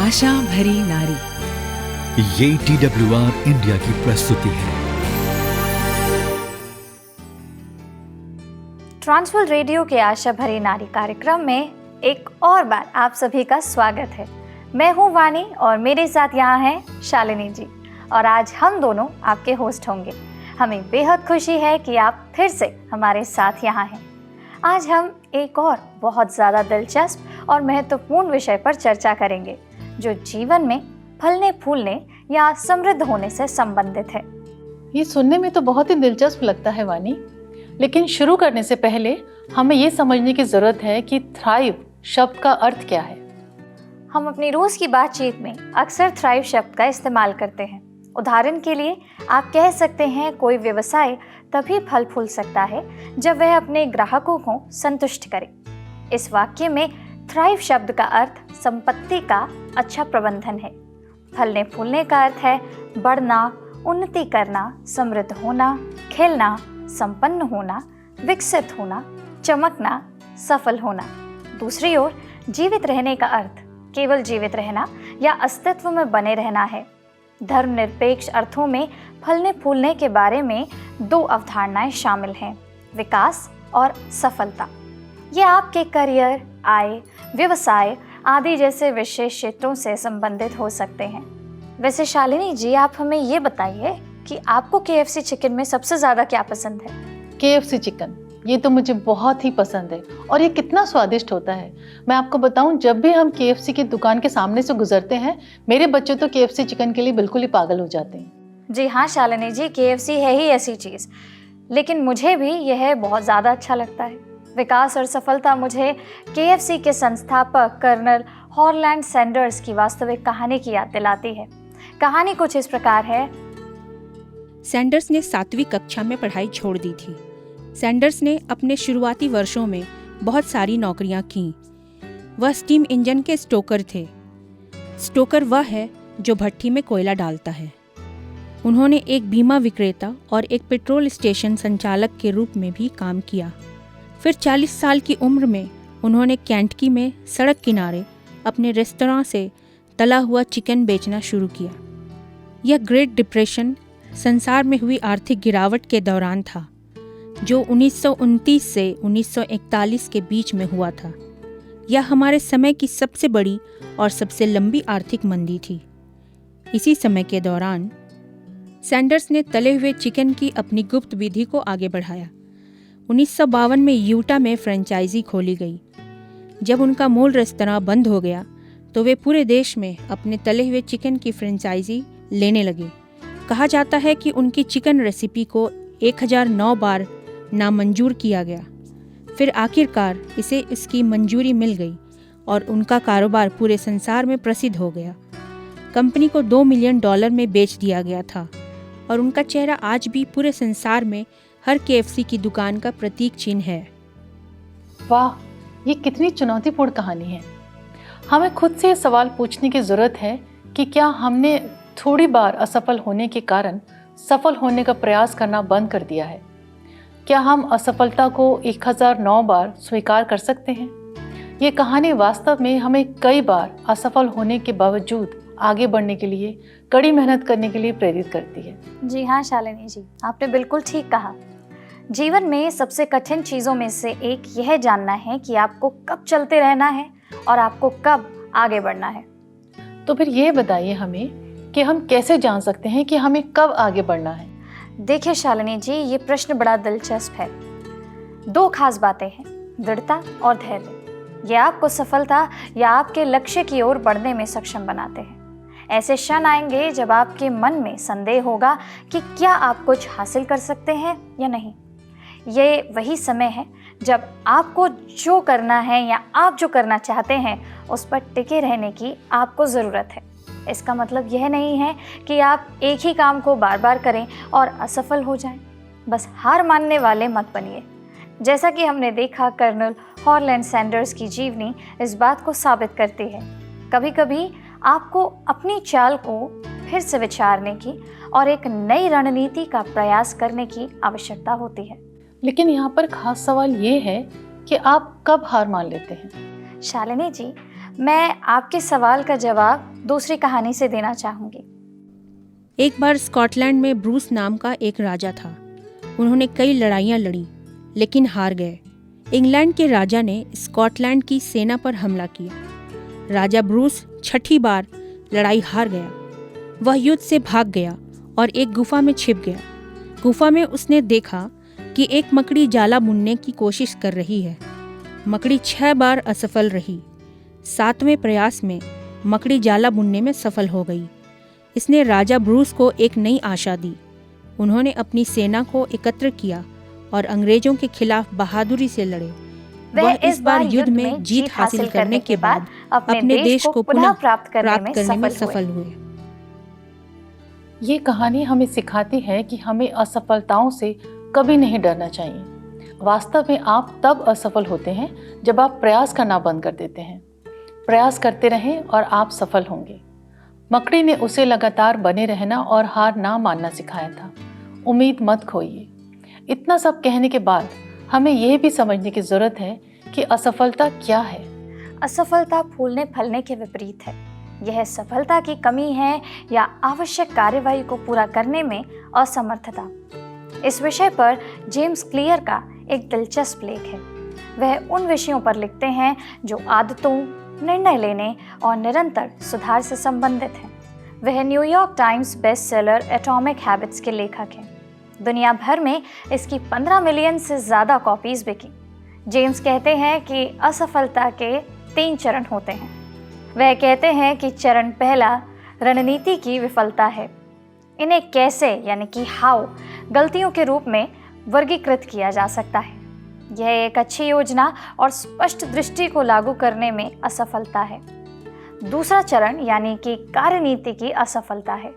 आशा भरी नारी। ये TWR इंडिया की प्रस्तुति है। ट्रांसवर्ल्ड रेडियो के आशा भरी नारी कार्यक्रम में एक और बार आप सभी का स्वागत है। मैं हूं वानी और मेरे साथ यहाँ हैं शालिनी जी, और आज हम दोनों आपके होस्ट होंगे। हमें बेहद खुशी है कि आप फिर से हमारे साथ यहाँ हैं। आज हम एक और बहुत ज़्यादा दिलचस्प और महत्वपूर्ण विषय पर चर्चा करेंगे, जो जीवन में फलने फूलने या समृद्ध होने से संबंधित है। ये सुनने में तो बहुत ही दिलचस्प लगता है वानी, लेकिन शुरू करने से पहले हमें ये समझने की ज़रूरत है कि थ्राइव शब्द का अर्थ क्या है। हम अपनी रोज़ की बातचीत में अक्सर थ्राइव शब्द का इस्तेमाल करते हैं। उदाहरण के लिए आप कह सकते हैं कोई व्यवसाय तभी फल फूल सकता है जब वह अपने ग्राहकों को संतुष्ट करे। इस वाक्य में थ्राइव शब्द का अर्थ संपत्ति का अच्छा प्रबंधन है। फलने फूलने का अर्थ है बढ़ना, उन्नति करना, समृद्ध होना, खिलना, संपन्न होना, विकसित होना, चमकना, सफल होना। दूसरी ओर जीवित रहने का अर्थ केवल जीवित रहना या अस्तित्व में बने रहना है। धर्मनिरपेक्ष अर्थों में फलने फूलने के बारे में दो अवधारणाएं शामिल हैं, विकास और सफलता। ये आपके करियर, आय, व्यवसाय आदि जैसे विशेष क्षेत्रों से संबंधित हो सकते हैं। वैसे शालिनी जी, आप हमें ये बताइए कि आपको KFC चिकन में सबसे ज़्यादा क्या पसंद है? KFC चिकन, ये तो मुझे बहुत ही पसंद है और ये कितना स्वादिष्ट होता है। मैं आपको बताऊं, जब भी हम KFC की दुकान के सामने से गुजरते हैं, मेरे बच्चे तो KFC चिकन के लिए बिल्कुल ही पागल हो जाते हैं। जी हाँ शालिनी जी, KFC है ही ऐसी चीज़, लेकिन मुझे भी यह बहुत ज़्यादा अच्छा लगता है। विकास और सफलता मुझे KFC के संस्थापक कर्नल हॉलैंड सैंडर्स की वास्तविक कहानी की याद दिलाती है। कहानी कुछ इस प्रकार है। सैंडर्स ने 7वीं कक्षा में पढ़ाई छोड़ दी थी। सैंडर्स ने अपने शुरुआती वर्षों में बहुत सारी नौकरियां कीं। वह स्टीम इंजन के स्टोकर थे। स्टोकर वह है जो भट्ठी में कोयला डालता है। उन्होंने एक बीमा विक्रेता और एक पेट्रोल स्टेशन संचालक के रूप में भी काम किया। फिर 40 साल की उम्र में उन्होंने केंटकी में सड़क किनारे अपने रेस्तरां से तला हुआ चिकन बेचना शुरू किया। यह ग्रेट डिप्रेशन, संसार में हुई आर्थिक गिरावट के दौरान था, जो 1929 से 1941 के बीच में हुआ था। यह हमारे समय की सबसे बड़ी और सबसे लंबी आर्थिक मंदी थी। इसी समय के दौरान सैंडर्स ने तले हुए चिकन की अपनी गुप्त विधि को आगे बढ़ाया। 1952 में यूटा में फ्रेंचाइजी खोली गई। जब उनका मूल रेस्तरां बंद हो गया तो वे पूरे देश में अपने तले हुए चिकन की फ्रेंचाइजी लेने लगे। कहा जाता है कि उनकी चिकन रेसिपी को 1009 बार नामंजूर किया गया। फिर आखिरकार इसे इसकी मंजूरी मिल गई और उनका कारोबार पूरे संसार में प्रसिद्ध हो गया। कंपनी को $2 मिलियन में बेच दिया गया था और उनका चेहरा आज भी पूरे संसार में हर KFC की दुकान का प्रतीक चिन्ह है। वाह, ये कितनी चुनौतीपूर्ण कहानी है। हमें खुद से ये सवाल पूछने की ज़रूरत है कि क्या हमने थोड़ी बार असफल होने के कारण सफल होने का प्रयास करना बंद कर दिया है? क्या हम असफलता को 1009 बार स्वीकार कर सकते हैं? ये कहानी वास्तव में हमें कई बार असफल होने के बावजूद आगे बढ़ने के लिए, कड़ी मेहनत करने के लिए प्रेरित करती है। जी हाँ शालिनी जी, आपने बिल्कुल ठीक कहा। जीवन में सबसे कठिन चीज़ों में से एक यह जानना है कि आपको कब चलते रहना है और आपको कब आगे बढ़ना है। तो फिर ये बताइए हमें कि हम कैसे जान सकते हैं कि हमें कब आगे बढ़ना है? देखिए शालिनी जी, ये प्रश्न बड़ा दिलचस्प है। दो खास बातें हैं, दृढ़ता और धैर्य। ये आपको सफलता या आपके लक्ष्य की ओर बढ़ने में सक्षम बनाते हैं। ऐसे क्षण आएंगे जब आपके मन में संदेह होगा कि क्या आप कुछ हासिल कर सकते हैं या नहीं। ये वही समय है जब आपको जो करना है या आप जो करना चाहते हैं उस पर टिके रहने की आपको ज़रूरत है। इसका मतलब यह नहीं है कि आप एक ही काम को बार बार करें और असफल हो जाएं। बस हार मानने वाले मत बनिए। जैसा कि हमने देखा, कर्नल हॉलैंड सैंडर्स की जीवनी इस बात को साबित करती है। कभी कभी आपको अपनी चाल को फिर से विचारने की और एक नई रणनीति का प्रयास करने की आवश्यकता होती है। लेकिन यहाँ पर खास सवाल ये है कि आप कब हार मान लेते हैं? शालिनी जी, मैं आपके सवाल का जवाब दूसरी कहानी से देना चाहूँगी। एक बार स्कॉटलैंड में ब्रूस नाम का एक राजा था। उन्होंने कई लड़ाइयाँ लड़ी लेकिन हार गए। इंग्लैंड के राजा ने स्कॉटलैंड की सेना पर हमला किया। राजा ब्रूस छठी बार लड़ाई हार गया। वह युद्ध से भाग गया और एक गुफा में छिप गया। गुफा में उसने देखा कि एक मकड़ी जाला बुनने की कोशिश कर रही है। मकड़ी 6 बार असफल रही। 7वें प्रयास में मकड़ी जाला बुनने में सफल हो गई। इसने राजा ब्रूस को एक नई आशा दी। उन्होंने अपनी सेना को एकत्र किया और अंग्रेजों के खिलाफ बहादुरी से लड़े। वह इस बार युद्ध में जीत हासिल करने के बाद अपने देश को पुनः प्राप्त करने में सफल हुए। ये कहानी हमें सिखाती है कि हमें असफलताओं से कभी नहीं डरना चाहिए। वास्तव में आप तब असफल होते हैं जब आप प्रयास करना बंद कर देते हैं। प्रयास करते रहें और आप सफल होंगे। मकड़ी ने उसे लगातार बने रहना और हार ना मानना सिखाया था। उम्मीद मत खोइए। इतना सब कहने के बाद हमें यह भी समझने की जरूरत है कि असफलता क्या है। असफलता फूलने फलने के विपरीत है। यह सफलता की कमी है या आवश्यक कार्यवाही को पूरा करने में असमर्थता। इस विषय पर जेम्स क्लियर का एक दिलचस्प लेख है। वह उन विषयों पर लिखते हैं जो आदतों, निर्णय लेने और निरंतर सुधार से संबंधित हैं। वह New York times best seller atomic habits के लेखक हैं। दुनिया भर में इसकी 15 मिलियन से ज़्यादा कॉपीज बिकी। जेम्स कहते हैं कि असफलता के 3 चरण होते हैं। वह कहते हैं कि चरण पहला रणनीति की विफलता है। इन्हें कैसे यानी कि हाउ गलतियों के रूप में वर्गीकृत किया जा सकता है। यह एक अच्छी योजना और स्पष्ट दृष्टि को लागू करने में असफलता है। दूसरा चरण यानी कि कार्यनीति की असफलता है।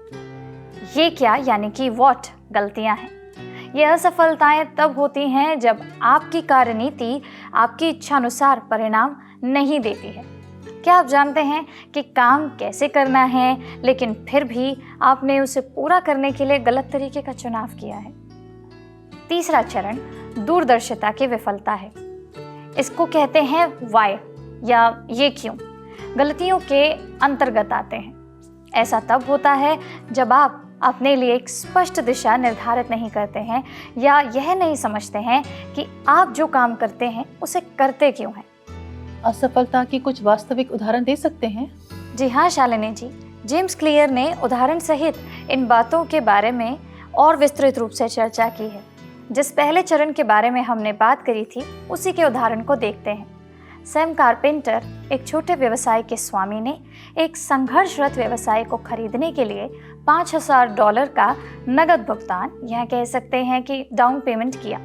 ये क्या यानी कि व्हाट गलतियां हैं। ये असफलताएं तब होती हैं जब आपकी कार्यनीति आपकी इच्छानुसार परिणाम नहीं देती है। क्या आप जानते हैं कि काम कैसे करना है, लेकिन फिर भी आपने उसे पूरा करने के लिए गलत तरीके का चुनाव किया है। तीसरा चरण दूरदर्शिता की विफलता है। इसको कहते हैं वाई या ये क्यों गलतियों के अंतर्गत आते हैं। ऐसा तब होता है जब आप अपने लिए एक स्पष्ट दिशा निर्धारित नहीं करते हैं या यह नहीं समझते हैं कि आप जो काम करते हैं उसे करते क्यों हैं। असफलता की कुछ वास्तविक उदाहरण दे सकते हैं? जी हाँ शालिनी जी, जेम्स क्लियर ने उदाहरण सहित इन बातों के बारे में और विस्तृत रूप से चर्चा की है। जिस पहले चरण के बारे में हमने बात करी थी उसी के उदाहरण को देखते हैं। सैम कारपेंटर, एक छोटे व्यवसाय के स्वामी, ने एक संघर्षरत व्यवसाय को खरीदने के लिए $5,000 का नगद भुगतान, यह कह सकते हैं कि डाउन पेमेंट किया।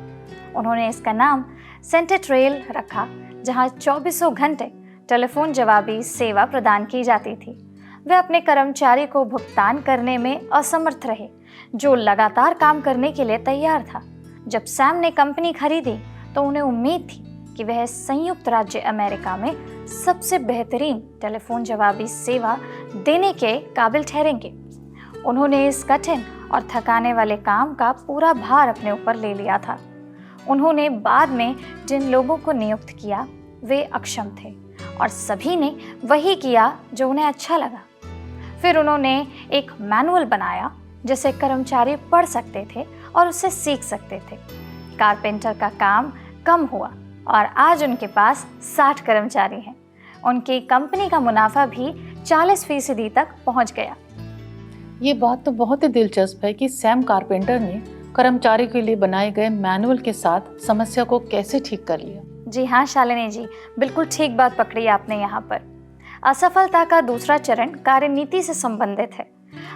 उन्होंने इसका नाम सेंटेट्रेल रखा, जहां 24 घंटे टेलीफोन जवाबी सेवा प्रदान की जाती थी। वे अपने कर्मचारी को भुगतान करने में असमर्थ रहे, जो लगातार काम करने के लिए तैयार था। जब सैम ने कंपनी खरीदी तो उन्हें उम्मीद थी कि वह संयुक्त राज्य अमेरिका में सबसे बेहतरीन टेलीफोन जवाबी सेवा देने के काबिल ठहरेंगे। उन्होंने इस कठिन और थकाने वाले काम का पूरा भार अपने ऊपर ले लिया था। उन्होंने बाद में जिन लोगों को नियुक्त किया वे अक्षम थे और सभी ने वही किया जो उन्हें अच्छा लगा। फिर उन्होंने एक मैनुअल बनाया जिसे कर्मचारी पढ़ सकते थे और उससे सीख सकते थे। कारपेंटर का काम कम हुआ और आज उनके पास 60 कर्मचारी हैं। उनकी कंपनी का मुनाफा भी 40% तक पहुंच गया। ये बात तो बहुत ही दिलचस्प है कि सैम कारपेंटर ने कर्मचारी के लिए बनाए गए मैनुअल के साथ समस्या को कैसे ठीक कर लिया। जी हाँ शालिनी जी, बिल्कुल ठीक बात पकड़ी आपने यहाँ पर। असफलता का दूसरा चरण कार्यनीति से संबंधित है।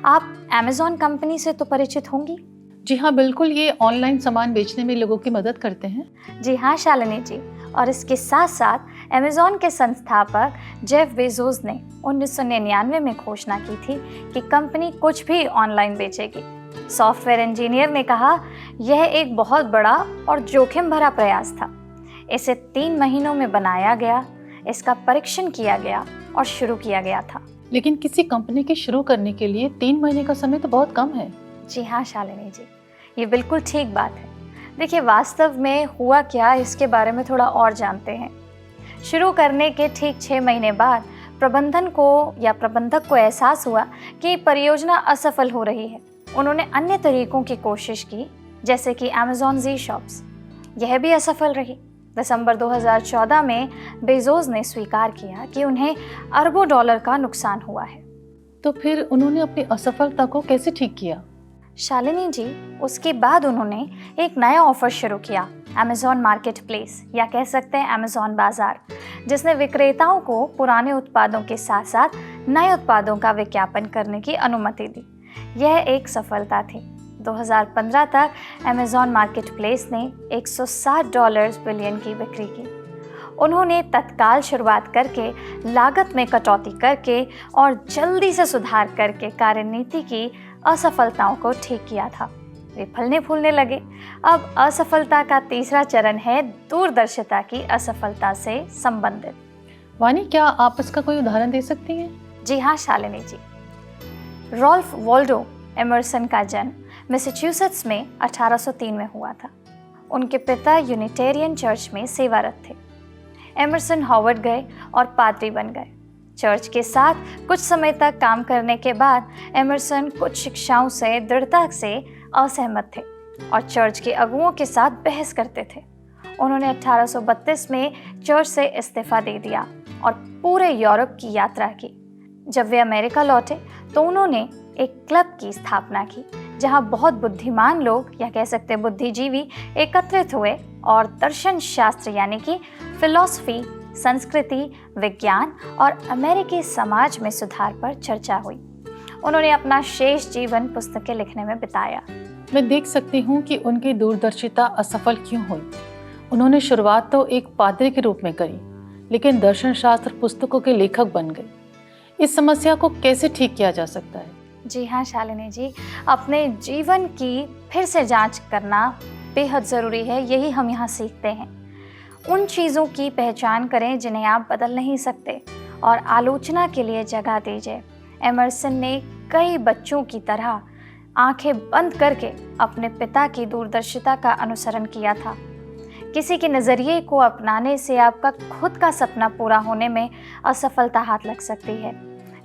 आप अमेज़न कंपनी से तो परिचित होंगी? जी हाँ बिल्कुल, ये ऑनलाइन सामान बेचने में लोगों की मदद करते हैं। जी हाँ शालिनी जी, और इसके साथ साथ अमेज़न के संस्थापक जेफ बेजोस ने 1999 में घोषणा की थी कि कंपनी कुछ भी ऑनलाइन बेचेगी। सॉफ्टवेयर इंजीनियर ने कहा, यह एक बहुत बड़ा और जोखिम भरा प्रयास था। इसे 3 महीनों में बनाया गया, इसका परीक्षण किया गया और शुरू किया गया था। लेकिन किसी कंपनी के शुरू करने के लिए 3 महीने का समय तो बहुत कम है। जी हाँ शालिनी जी, ये बिल्कुल ठीक बात है। देखिए, वास्तव में हुआ क्या इसके बारे में थोड़ा और जानते हैं। शुरू करने के ठीक 6 महीने बाद प्रबंधन को या प्रबंधक को एहसास हुआ कि परियोजना असफल हो रही है। उन्होंने अन्य तरीकों की कोशिश की, जैसे कि अमेज़न जी शॉप्स। यह भी असफल रही। दिसंबर 2014 में बेजोस ने स्वीकार किया कि उन्हें अरबों डॉलर का नुकसान हुआ है। तो फिर उन्होंने अपनी असफलता को कैसे ठीक किया? शालिनी जी, उसके बाद उन्होंने एक नया ऑफर शुरू किया, अमेज़न मार्केट प्लेस, या कह सकते हैं अमेज़न बाजार, जिसने विक्रेताओं को पुराने उत्पादों के साथ साथ नए उत्पादों का विज्ञापन करने की अनुमति दी। यह एक सफलता थी। 2015 तक अमेज़न मार्केट प्लेस ने $160 बिलियन की बिक्री की। उन्होंने तत्काल शुरुआत करके, लागत में कटौती करके और जल्दी से सुधार करके कार्यनीति की असफलताओं को ठीक किया था। वे फलने फूलने लगे। अब असफलता का तीसरा चरण है दूरदर्शिता की असफलता से संबंधित। वानी, क्या आप इसका कोई उदाहरण दे सकती हैं? जी हाँ शालिनी जी। रॉल्फ वॉल्डो एमर्सन का जन्म मैसाचुसेट्स में 1803 में हुआ था। उनके पिता यूनिटेरियन चर्च में सेवारत थे। एमर्सन हार्वर्ड गए और पादरी बन गए। चर्च के साथ कुछ समय तक काम करने के बाद एमर्सन कुछ शिक्षाओं से दृढ़ता से असहमत थे और चर्च के अगुओं के साथ बहस करते थे। उन्होंने 1832 में चर्च से इस्तीफा दे दिया और पूरे यूरोप की यात्रा की। जब वे अमेरिका लौटे तो उन्होंने एक क्लब की स्थापना की, जहां बहुत बुद्धिमान लोग, या कह सकते हैं बुद्धिजीवी, एकत्रित हुए और दर्शन शास्त्र यानी कि फिलॉसफी, संस्कृति, विज्ञान और अमेरिकी समाज में सुधार पर चर्चा हुई। उन्होंने अपना शेष जीवन पुस्तकें लिखने में बिताया। मैं देख सकती हूँ कि उनकी दूरदर्शिता असफल क्यों हुई। उन्होंने शुरुआत तो एक पादरी के रूप में करी, लेकिन दर्शन शास्त्र पुस्तकों के लेखक बन गए। इस समस्या को कैसे ठीक किया जा सकता है? जी हाँ शालिनी जी, अपने जीवन की फिर से जांच करना बेहद ज़रूरी है। यही हम यहाँ सीखते हैं। उन चीज़ों की पहचान करें जिन्हें आप बदल नहीं सकते और आलोचना के लिए जगह दीजिए। एमर्सन ने कई बच्चों की तरह आंखें बंद करके अपने पिता की दूरदर्शिता का अनुसरण किया था। किसी के नज़रिए को अपनाने से आपका खुद का सपना पूरा होने में असफलता हाथ लग सकती है,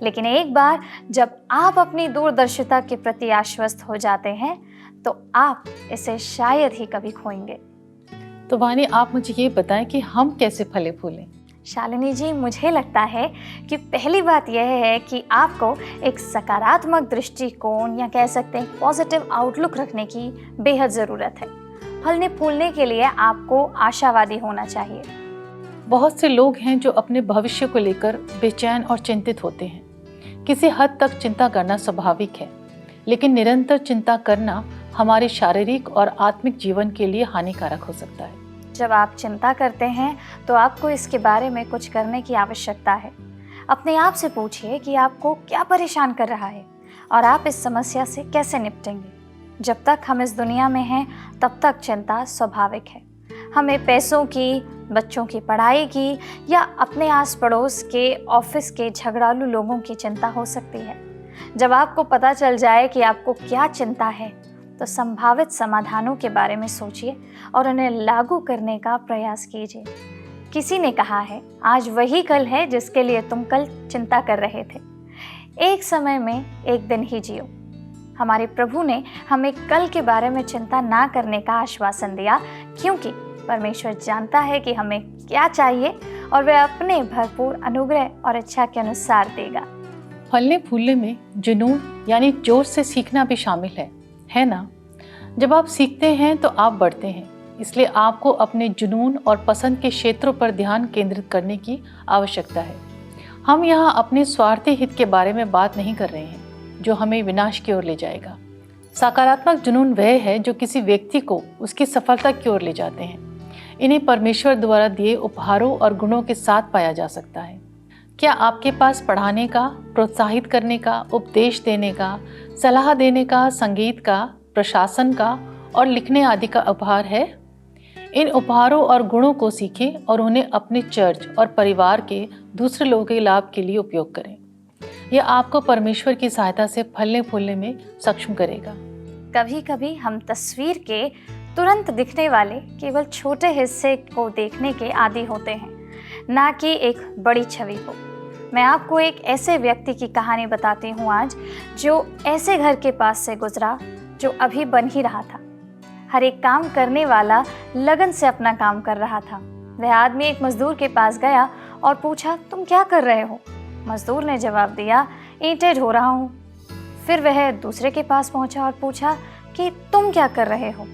लेकिन एक बार जब आप अपनी दूरदर्शिता के प्रति आश्वस्त हो जाते हैं तो आप इसे शायद ही कभी खोएंगे। तो वानी, आप मुझे ये बताएं कि हम कैसे फले फूलें? शालिनी जी, मुझे लगता है कि पहली बात यह है कि आपको एक सकारात्मक दृष्टिकोण, या कह सकते हैं पॉजिटिव आउटलुक रखने की बेहद ज़रूरत है। फलने फूलने के लिए आपको आशावादी होना चाहिए। बहुत से लोग हैं जो अपने भविष्य को लेकर बेचैन और चिंतित होते हैं। किसी हद तक चिंता करना स्वाभाविक है, लेकिन निरंतर चिंता करना हमारे शारीरिक और आत्मिक जीवन के लिए हानिकारक हो सकता है। जब आप चिंता करते हैं तो आपको इसके बारे में कुछ करने की आवश्यकता है। अपने आप से पूछिए कि आपको क्या परेशान कर रहा है और आप इस समस्या से कैसे निपटेंगे। जब तक हम इस दुनिया में हैं तब तक चिंता स्वाभाविक है। हमें पैसों की, बच्चों की पढ़ाई की, या अपने आस पड़ोस के, ऑफिस के झगड़ालू लोगों की चिंता हो सकती है। जब आपको पता चल जाए कि आपको क्या चिंता है तो संभावित समाधानों के बारे में सोचिए और उन्हें लागू करने का प्रयास कीजिए। किसी ने कहा है, आज वही कल है जिसके लिए तुम कल चिंता कर रहे थे। एक समय में एक दिन ही जियो। हमारे प्रभु ने हमें कल के बारे में चिंता ना करने का आश्वासन दिया, क्योंकि परमेश्वर जानता है कि हमें क्या चाहिए और वह अपने भरपूर अनुग्रह और इच्छा के अनुसार देगा। फलने फूलने में जुनून यानी जोर से सीखना भी शामिल है ना? जब आप सीखते हैं तो आप बढ़ते हैं, इसलिए आपको अपने जुनून और पसंद के क्षेत्रों पर ध्यान केंद्रित करने की आवश्यकता है। हम यहाँ अपने स्वार्थी हित के बारे में बात नहीं कर रहे हैं जो हमें विनाश की ओर ले जाएगा। सकारात्मक जुनून वह है जो किसी व्यक्ति को उसकी सफलता की ओर ले जाते हैं। इन्हें परमेश्वर द्वारा दिए उपहारों और गुणों के साथ पाया जा सकता है। क्या आपके पास पढ़ाने का, प्रोत्साहित करने का, उपदेश देने का, सलाह देने का, संगीत का, प्रशासन का और लिखने आदि का उपहार है? इन उपहारों और गुणों को सीखें और उन्हें अपने चर्च और परिवार के दूसरे लोगों के लाभ के लिए उपयोग करें। यह आपको परमेश्वर की सहायता से फलने फूलने में सक्षम करेगा। कभी कभी हम तस्वीर के तुरंत दिखने वाले केवल छोटे हिस्से को देखने के आदी होते हैं, ना कि एक बड़ी छवि को। मैं आपको एक ऐसे व्यक्ति की कहानी बताती हूँ आज, जो ऐसे घर के पास से गुजरा जो अभी बन ही रहा था। हर एक काम करने वाला लगन से अपना काम कर रहा था। वह आदमी एक मजदूर के पास गया और पूछा, तुम क्या कर रहे हो? मजदूर ने जवाब दिया, ईंटें ढो रहा हूँ। फिर वह दूसरे के पास पहुँचा और पूछा कि तुम क्या कर रहे हो?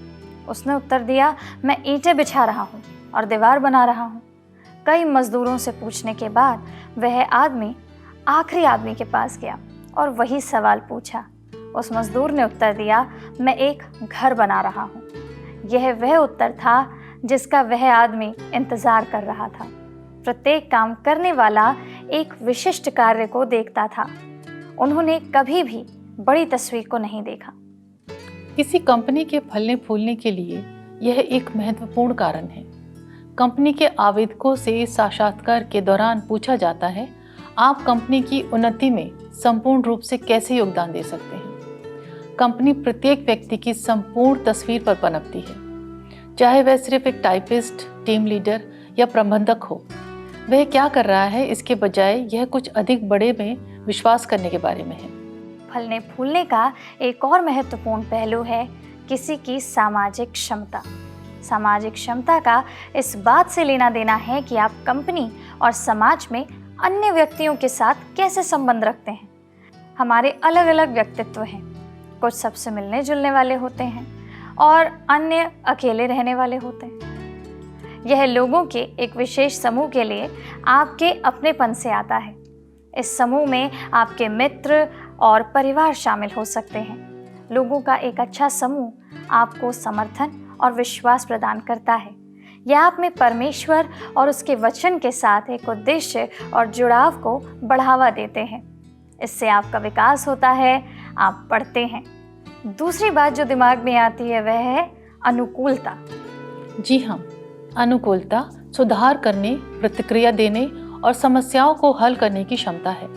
उसने उत्तर दिया, मैं ईंटें बिछा रहा हूँ और दीवार बना रहा हूँ। कई मजदूरों से पूछने के बाद वह आदमी आखिरी आदमी के पास गया और वही सवाल पूछा। उस मजदूर ने उत्तर दिया, मैं एक घर बना रहा हूँ। यह वह उत्तर था जिसका वह आदमी इंतज़ार कर रहा था। प्रत्येक काम करने वाला एक विशिष्ट कार्य को देखता था। उन्होंने कभी भी बड़ी तस्वीर को नहीं देखा। किसी कंपनी के फलने फूलने के लिए यह एक महत्वपूर्ण कारण है। कंपनी के आवेदकों से साक्षात्कार के दौरान पूछा जाता है, आप कंपनी की उन्नति में संपूर्ण रूप से कैसे योगदान दे सकते हैं। कंपनी प्रत्येक व्यक्ति की संपूर्ण तस्वीर पर पनपती है, चाहे वह सिर्फ एक टाइपिस्ट, टीम लीडर या प्रबंधक हो। वह क्या कर रहा है, इसके बजाय यह कुछ अधिक बड़े में विश्वास करने के बारे में है। फलने फूलने का एक और महत्वपूर्ण पहलू है किसी की सामाजिक क्षमता। सामाजिक क्षमता का इस बात से लेना देना है कि आप कंपनी और समाज में अन्य व्यक्तियों के साथ कैसे संबंध रखते हैं। हमारे अलग अलग व्यक्तित्व हैं। कुछ सबसे मिलने जुलने वाले होते हैं और अन्य अकेले रहने वाले होते हैं। यह लोगों के एक विशेष समूह के लिए आपके अपनेपन से आता है। इस समूह में आपके मित्र और परिवार शामिल हो सकते हैं। लोगों का एक अच्छा समूह आपको समर्थन और विश्वास प्रदान करता है। यह आप में परमेश्वर और उसके वचन के साथ एक उद्देश्य और जुड़ाव को बढ़ावा देते हैं। इससे आपका विकास होता है, आप बढ़ते हैं। दूसरी बात जो दिमाग में आती है वह है अनुकूलता। जी हाँ, अनुकूलता सुधार करने, प्रतिक्रिया देने और समस्याओं को हल करने की क्षमता है।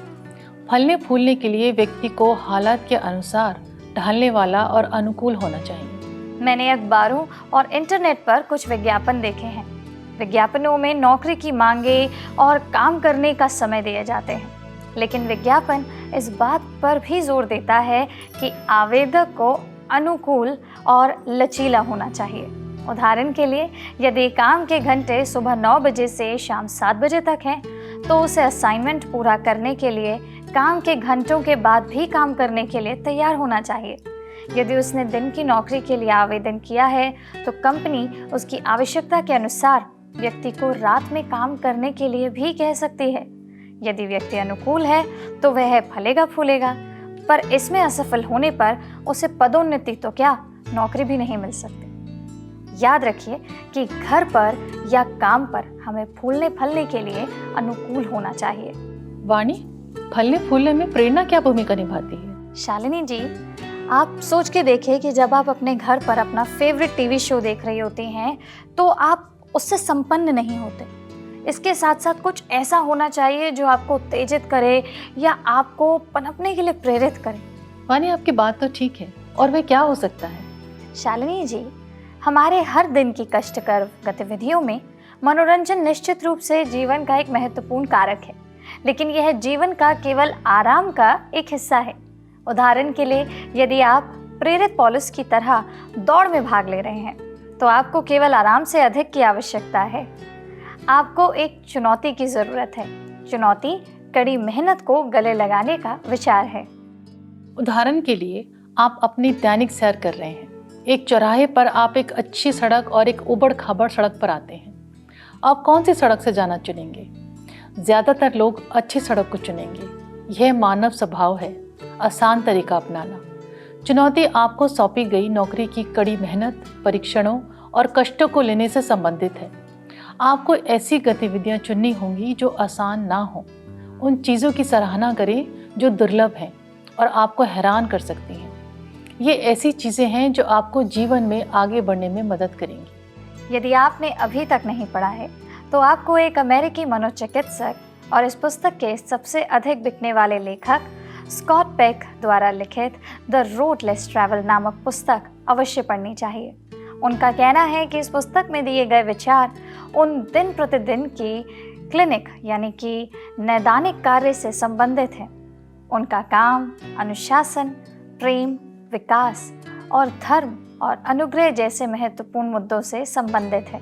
फलने फूलने के लिए व्यक्ति को हालात के अनुसार ढालने वाला और अनुकूल होना चाहिए। मैंने अखबारों और इंटरनेट पर कुछ विज्ञापन देखे हैं। विज्ञापनों में नौकरी की मांगे और काम करने का समय दिए जाते हैं, लेकिन विज्ञापन इस बात पर भी जोर देता है कि आवेदक को अनुकूल और लचीला होना चाहिए। उदाहरण के लिए, यदि काम के घंटे सुबह 9 बजे से शाम 7 बजे तक हैं, तो उसे असाइनमेंट पूरा करने के लिए काम के घंटों के बाद भी काम करने के लिए तैयार होना चाहिए। यदि उसने दिन की नौकरी के लिए आवेदन किया है, तो कंपनी उसकी आवश्यकता के अनुसार व्यक्ति को रात में काम करने के लिए भी कह सकती है। यदि व्यक्ति अनुकूल है तो वह फलेगा फूलेगा, पर इसमें असफल होने पर उसे पदोन्नति तो क्या, नौकरी भी नहीं मिल सकती। याद रखिए कि घर पर या काम पर हमें फूलने फलने के लिए अनुकूल होना चाहिए। वाणी, फलने फूलने में प्रेरणा क्या भूमिका निभाती है? शालिनी जी, आप सोच के देखिए कि जब आप अपने घर पर अपना फेवरेट टीवी शो देख रही होती हैं, तो आप उससे संपन्न नहीं होते। इसके साथ साथ कुछ ऐसा होना चाहिए जो आपको उत्तेजित करे या आपको पनपने के लिए प्रेरित करे। वाणी, आपकी बात तो ठीक है, और वह क्या हो सकता है? शालिनी जी, हमारे हर दिन की कष्टकर गतिविधियों में मनोरंजन निश्चित रूप से जीवन का एक महत्वपूर्ण कारक है, लेकिन यह जीवन का केवल आराम का एक हिस्सा है। उदाहरण के लिए, यदि आप प्रेरित पौलुस की तरह दौड़ में भाग ले रहे हैं, तो आपको केवल आराम से अधिक की आवश्यकता है। आपको एक चुनौती की ज़रूरत है। चुनौती कड़ी मेहनत को गले लगाने का विचार है। उदाहरण के लिए, आप अपनी दैनिक सैर कर रहे हैं। एक चौराहे पर आप एक अच्छी सड़क और एक उबड़ खाबड़ सड़क पर आते हैं। आप कौन सी सड़क से जाना चुनेंगे? ज़्यादातर लोग अच्छी सड़क को चुनेंगे। यह मानव स्वभाव है, आसान तरीका अपनाना। चुनौती आपको सौंपी गई नौकरी की कड़ी मेहनत, परीक्षणों और कष्टों को लेने से संबंधित है। आपको ऐसी गतिविधियां चुननी होंगी जो आसान ना हो। उन चीज़ों की सराहना करें जो दुर्लभ हैं और आपको हैरान कर सकती हैं। ये ऐसी चीज़ें हैं जो आपको जीवन में आगे बढ़ने में मदद करेंगी। यदि आपने अभी तक नहीं पढ़ा है, तो आपको एक अमेरिकी मनोचिकित्सक और इस पुस्तक के सबसे अधिक बिकने वाले लेखक स्कॉट पेक द्वारा लिखित द रोड लेस ट्रैवल नामक पुस्तक अवश्य पढ़नी चाहिए। उनका कहना है कि इस पुस्तक में दिए गए विचार उन दिन प्रतिदिन की क्लिनिक यानी कि नैदानिक कार्य से संबंधित है। उनका काम अनुशासन, प्रेम, विकास और धर्म और अनुग्रह जैसे महत्वपूर्ण मुद्दों से संबंधित है।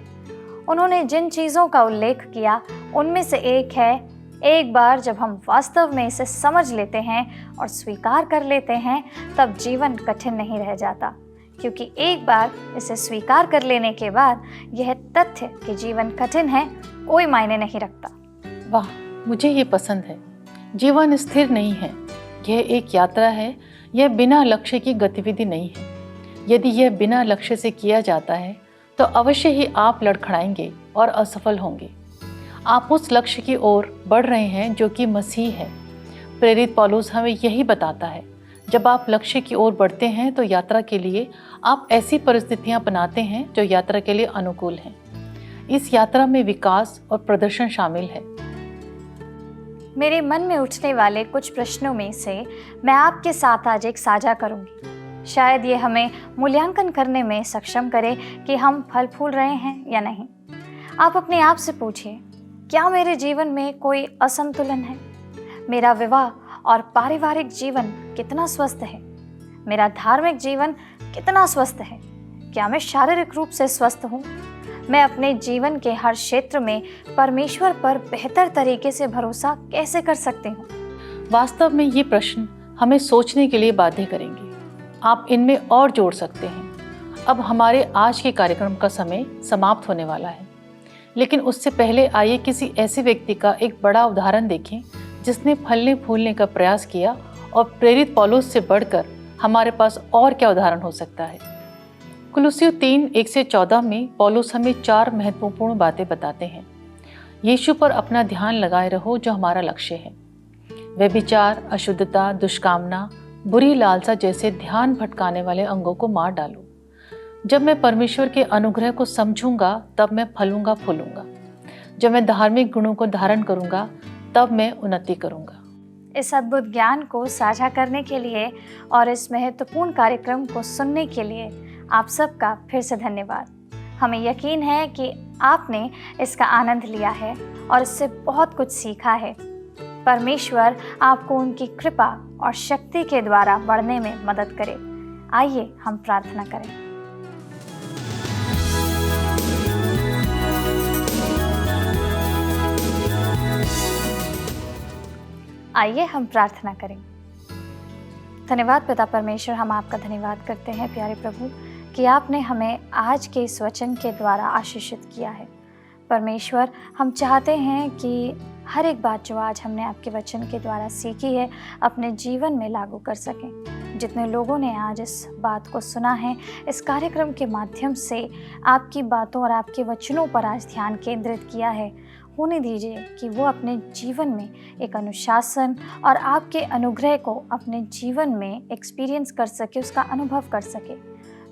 उन्होंने जिन चीज़ों का उल्लेख किया उनमें से एक है, एक बार जब हम वास्तव में इसे समझ लेते हैं और स्वीकार कर लेते हैं तब जीवन कठिन नहीं रह जाता, क्योंकि एक बार इसे स्वीकार कर लेने के बाद यह तथ्य कि जीवन कठिन है कोई मायने नहीं रखता। वाह, मुझे ये पसंद है। जीवन स्थिर नहीं है, यह एक यात्रा है। यह बिना लक्ष्य की गतिविधि नहीं है। यदि यह बिना लक्ष्य से किया जाता है तो अवश्य ही आप लड़खड़ाएंगे और असफल होंगे। आप उस लक्ष्य की ओर बढ़ रहे हैं जो कि मसीह है। प्रेरित पौलुस हमें यही बताता है। जब आप लक्ष्य की ओर बढ़ते हैं तो यात्रा के लिए आप ऐसी परिस्थितियां बनाते हैं जो यात्रा के लिए अनुकूल हैं। इस यात्रा में विकास और प्रदर्शन शामिल है। मेरे मन में उठने वाले कुछ प्रश्नों में से मैं आपके साथ आज एक साझा करूंगी। शायद ये हमें मूल्यांकन करने में सक्षम करे कि हम फल फूल रहे हैं या नहीं। आप अपने आप से पूछिए, क्या मेरे जीवन में कोई असंतुलन है? मेरा विवाह और पारिवारिक जीवन कितना स्वस्थ है? मेरा धार्मिक जीवन कितना स्वस्थ है? क्या मैं शारीरिक रूप से स्वस्थ हूँ? मैं अपने जीवन के हर क्षेत्र में परमेश्वर पर बेहतर तरीके से भरोसा कैसे कर सकती हूँ? वास्तव में ये प्रश्न हमें सोचने के लिए बाध्य करेंगे। आप इनमें और जोड़ सकते हैं। अब हमारे आज के कार्यक्रम का समय समाप्त होने वाला है, लेकिन उससे पहले आइए किसी ऐसे व्यक्ति का एक बड़ा उदाहरण देखें जिसने फलने फूलने का प्रयास किया। और प्रेरित पौलुस से बढ़कर हमारे पास और क्या उदाहरण हो सकता है। कुलुस्सियों 3:1-14 में पौलुस हमें 4 महत्वपूर्ण बातें बताते हैं। यीशु पर अपना ध्यान लगाए रहो जो हमारा लक्ष्य है। व्यभिचार, अशुद्धता, दुष्कामना, बुरी लालसा जैसे ध्यान भटकाने वाले अंगों को मार डालो। जब मैं परमेश्वर के अनुग्रह को समझूंगा तब मैं फलूंगा फूलूंगा। जब मैं धार्मिक गुणों को धारण करूंगा तब मैं उन्नति करूंगा। इस अद्भुत ज्ञान को साझा करने के लिए और इस महत्वपूर्ण कार्यक्रम को सुनने के लिए आप सबका फिर से धन्यवाद। हमें यकीन है कि आपने इसका आनंद लिया है और इससे बहुत कुछ सीखा है। परमेश्वर आपको उनकी कृपा और शक्ति के द्वारा बढ़ने में मदद करे। आइए हम प्रार्थना करें। आइए हम प्रार्थना करें। धन्यवाद पिता परमेश्वर, हम आपका धन्यवाद करते हैं प्यारे प्रभु कि आपने हमें आज के इस वचन के द्वारा आशीषित किया है। परमेश्वर, हम चाहते हैं कि हर एक बात जो आज हमने आपके वचन के द्वारा सीखी है अपने जीवन में लागू कर सकें। जितने लोगों ने आज इस बात को सुना है, इस कार्यक्रम के माध्यम से आपकी बातों और आपके वचनों पर आज ध्यान केंद्रित किया है, होने दीजिए कि वो अपने जीवन में एक अनुशासन और आपके अनुग्रह को अपने जीवन में एक्सपीरियंस कर सके, उसका अनुभव कर सके।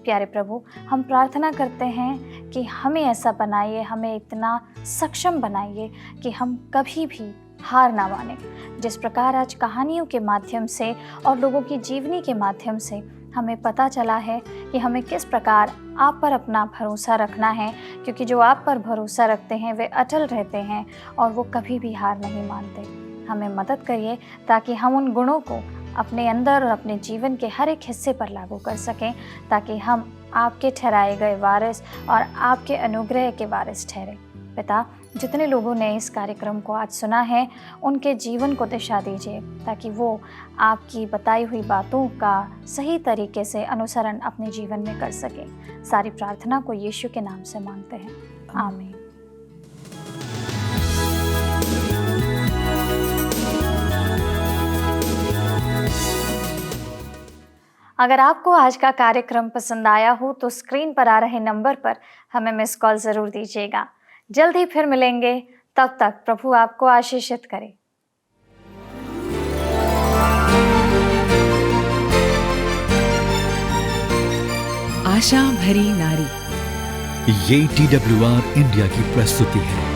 प्यारे प्रभु, हम प्रार्थना करते हैं कि हमें ऐसा बनाइए, हमें इतना सक्षम बनाइए कि हम कभी भी हार ना माने। जिस प्रकार आज कहानियों के माध्यम से और लोगों की जीवनी के माध्यम से हमें पता चला है कि हमें किस प्रकार आप पर अपना भरोसा रखना है, क्योंकि जो आप पर भरोसा रखते हैं वे अटल रहते हैं और वो कभी भी हार नहीं मानते। हमें मदद करिए ताकि हम उन गुणों को अपने अंदर और अपने जीवन के हर एक हिस्से पर लागू कर सकें, ताकि हम आपके ठहराए गए वारिस और आपके अनुग्रह के वारिस ठहरें। पिता, जितने लोगों ने इस कार्यक्रम को आज सुना है उनके जीवन को दिशा दीजिए ताकि वो आपकी बताई हुई बातों का सही तरीके से अनुसरण अपने जीवन में कर सके। सारी प्रार्थना को यीशु के नाम से मांगते हैं, आमीन। अगर आपको आज का कार्यक्रम पसंद आया हो तो स्क्रीन पर आ रहे नंबर पर हमें मिस कॉल ज़रूर दीजिएगा। जल्द ही फिर मिलेंगे, तब तक प्रभु आपको आशीषित करे। आशा भरी नारी, ये TWR इंडिया की प्रस्तुति है।